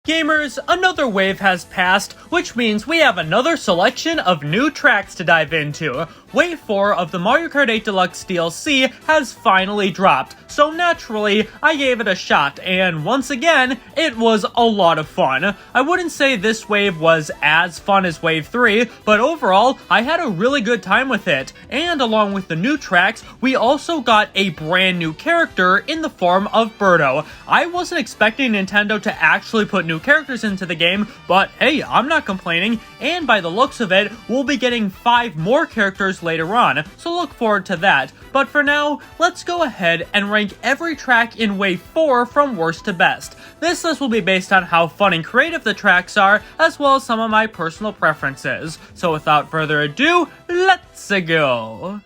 Gamers, another wave has passed, which means we have another selection of new tracks to dive into. Wave 4 of the Mario Kart 8 Deluxe DLC has finally dropped, so naturally, I gave it a shot, and once again, it was a lot of fun. I wouldn't say this wave was as fun as Wave 3, but overall, I had a really good time with it, and along with the new tracks, we also got a brand new character in the form of Birdo. I wasn't expecting Nintendo to actually put new characters into the game, but hey, I'm not complaining, and by the looks of it, we'll be getting 5 more characters later on, so look forward to that. But for now, let's go ahead and rank every track in Wave 4 from worst to best. This list will be based on how fun and creative the tracks are, as well as some of my personal preferences. So without further ado, let's go!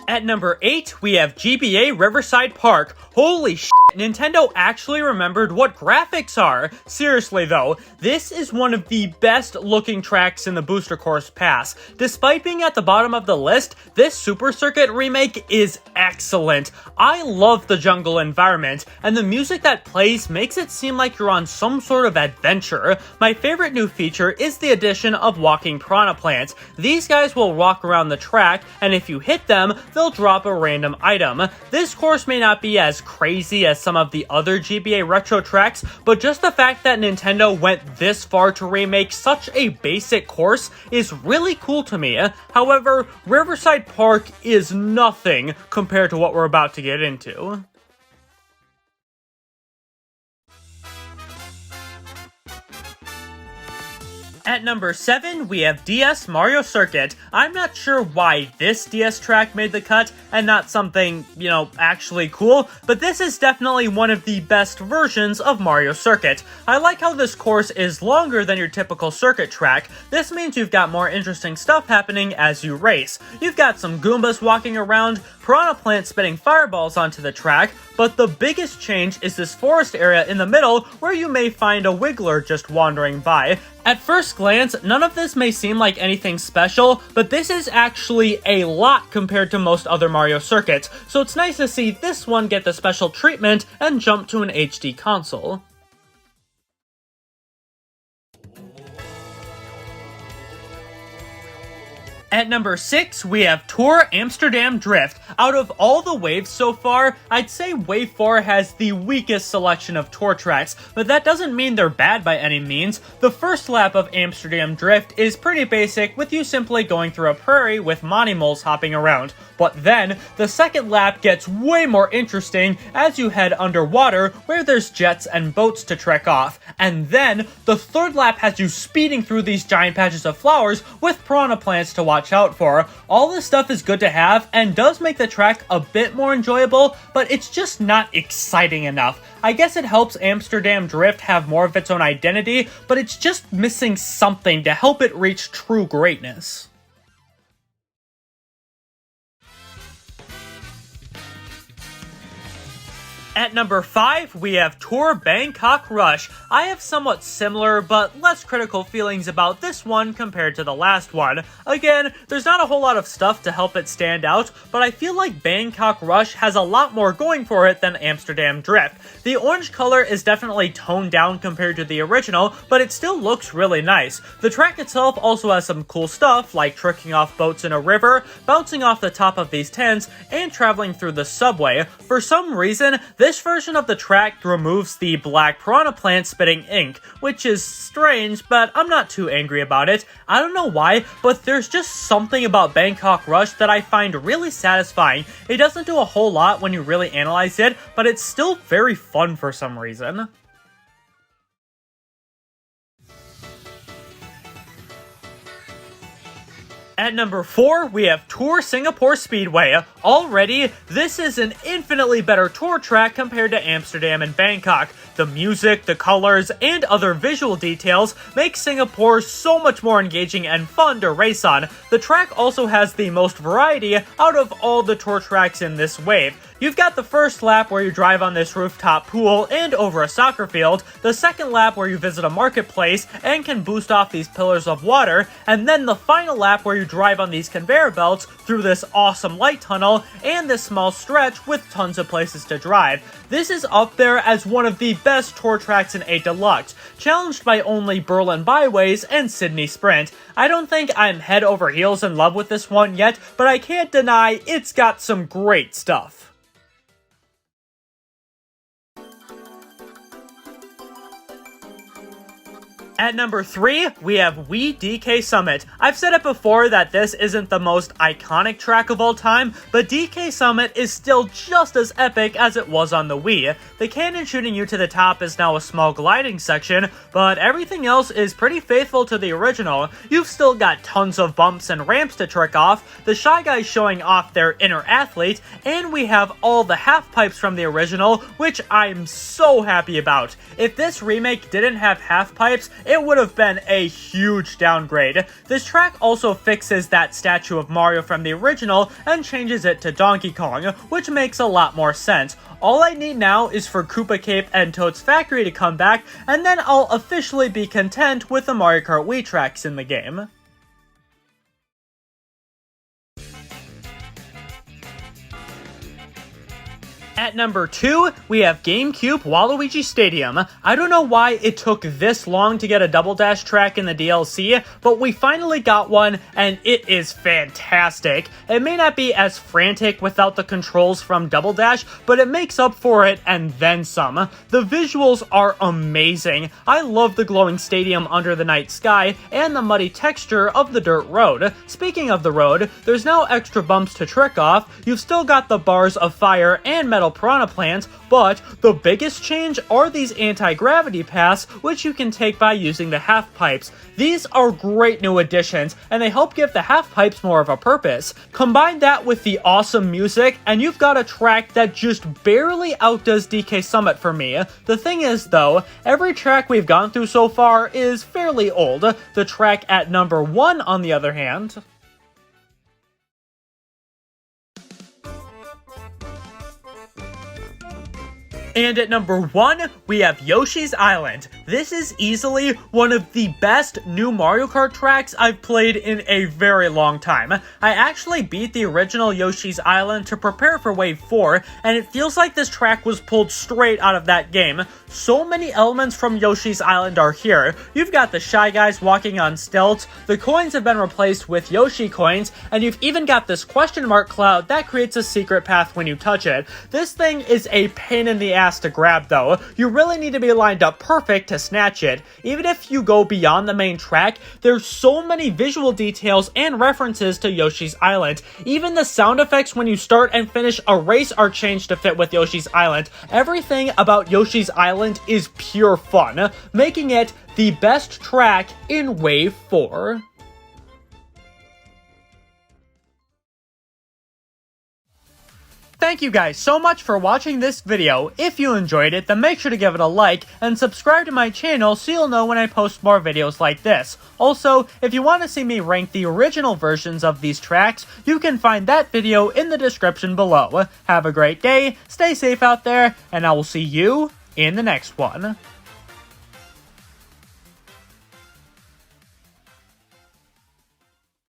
At number 8, we have GBA Riverside Park. Holy shit, Nintendo actually remembered what graphics are. Seriously though, this is one of the best looking tracks in the Booster Course Pass. Despite being at the bottom of the list, this Super Circuit remake is excellent. I love the jungle environment, and the music that plays makes it seem like you're on some sort of adventure. My favorite new feature is the addition of walking piranha plants. These guys will walk around the track, and if you hit them, they'll drop a random item. This course may not be as crazy as some of the other GBA retro tracks, but just the fact that Nintendo went this far to remake such a basic course is really cool to me. However, Riverside Park is nothing compared to what we're about to get into. At number 7, we have DS Mario Circuit. I'm not sure why this DS track made the cut and not something, actually cool, but this is definitely one of the best versions of Mario Circuit. I like how this course is longer than your typical circuit track. This means you've got more interesting stuff happening as you race. You've got some Goombas walking around, piranha plants spitting fireballs onto the track, but the biggest change is this forest area in the middle where you may find a Wiggler just wandering by. At first glance, none of this may seem like anything special, but this is actually a lot compared to most other Mario circuits, so it's nice to see this one get the special treatment and jump to an HD console. At number 6, we have Tour Amsterdam Drift. Out of all the waves so far, I'd say Wave 4 has the weakest selection of tour tracks, but that doesn't mean they're bad by any means. The first lap of Amsterdam Drift is pretty basic, with you simply going through a prairie with Monimoles hopping around. But then, the second lap gets way more interesting as you head underwater where there's jets and boats to trek off. And then, the third lap has you speeding through these giant patches of flowers with piranha plants to watch out for. All this stuff is good to have and does make the track a bit more enjoyable, but it's just not exciting enough. I guess it helps Amsterdam Drift have more of its own identity, but it's just missing something to help it reach true greatness. At number 5, we have Tour Bangkok Rush. I have somewhat similar but less critical feelings about this one compared to the last one. Again, there's not a whole lot of stuff to help it stand out, but I feel like Bangkok Rush has a lot more going for it than Amsterdam Drift. The orange color is definitely toned down compared to the original, but it still looks really nice. The track itself also has some cool stuff, like tricking off boats in a river, bouncing off the top of these tents, and traveling through the subway. For some reason, this version of the track removes the black piranha plant spitting ink, which is strange, but I'm not too angry about it. I don't know why, but there's just something about Bangkok Rush that I find really satisfying. It doesn't do a whole lot when you really analyze it, but it's still very fun for some reason. At number 4, we have Tour Singapore Speedway. Already, this is an infinitely better tour track compared to Amsterdam and Bangkok. The music, the colors, and other visual details make Singapore so much more engaging and fun to race on. The track also has the most variety out of all the tour tracks in this wave. You've got the first lap where you drive on this rooftop pool and over a soccer field, the second lap where you visit a marketplace and can boost off these pillars of water, and then the final lap where you drive on these conveyor belts through this awesome light tunnel and this small stretch with tons of places to drive. This is up there as one of the best tour tracks in a Deluxe, challenged by only Berlin Byways and Sydney Sprint. I don't think I'm head over heels in love with this one yet, but I can't deny it's got some great stuff. At number 3, we have Wii DK Summit. I've said it before that this isn't the most iconic track of all time, but DK Summit is still just as epic as it was on the Wii. The cannon shooting you to the top is now a small gliding section, but everything else is pretty faithful to the original. You've still got tons of bumps and ramps to trick off, the Shy Guys showing off their inner athlete, and we have all the half pipes from the original, which I'm so happy about. If this remake didn't have half pipes, it would have been a huge downgrade. This track also fixes that statue of Mario from the original and changes it to Donkey Kong, which makes a lot more sense. All I need now is for Koopa Cape and Toad's Factory to come back, and then I'll officially be content with the Mario Kart Wii tracks in the game. At number 2, we have GameCube Waluigi Stadium. I don't know why it took this long to get a Double Dash track in the DLC, but we finally got one, and it is fantastic. It may not be as frantic without the controls from Double Dash, but it makes up for it and then some. The visuals are amazing. I love the glowing stadium under the night sky and the muddy texture of the dirt road. Speaking of the road, there's now extra bumps to trick off. You've still got the bars of fire and metal piranha plants, but the biggest change are these anti-gravity paths, which you can take by using the half pipes. These are great new additions, and they help give the half pipes more of a purpose. Combine that with the awesome music, and you've got a track that just barely outdoes DK Summit for me. The thing is, though, every track we've gone through so far is fairly old. The track at number 1, on the other hand, and at number 1, we have Yoshi's Island. This is easily one of the best new Mario Kart tracks I've played in a very long time. I actually beat the original Yoshi's Island to prepare for Wave 4, and it feels like this track was pulled straight out of that game. So many elements from Yoshi's Island are here. You've got the Shy Guys walking on stilts, the coins have been replaced with Yoshi coins, and you've even got this question mark cloud that creates a secret path when you touch it. This thing is a pain in the ass to grab, though. You really need to be lined up perfect to snatch it. Even if you go beyond the main track, there's so many visual details and references to Yoshi's Island. Even the sound effects when you start and finish a race are changed to fit with Yoshi's Island. Everything about Yoshi's Island is pure fun, making it the best track in Wave 4. Thank you guys so much for watching this video. If you enjoyed it, then make sure to give it a like and subscribe to my channel so you'll know when I post more videos like this. Also, if you want to see me rank the original versions of these tracks, you can find that video in the description below. Have a great day, stay safe out there, and I will see you in the next one.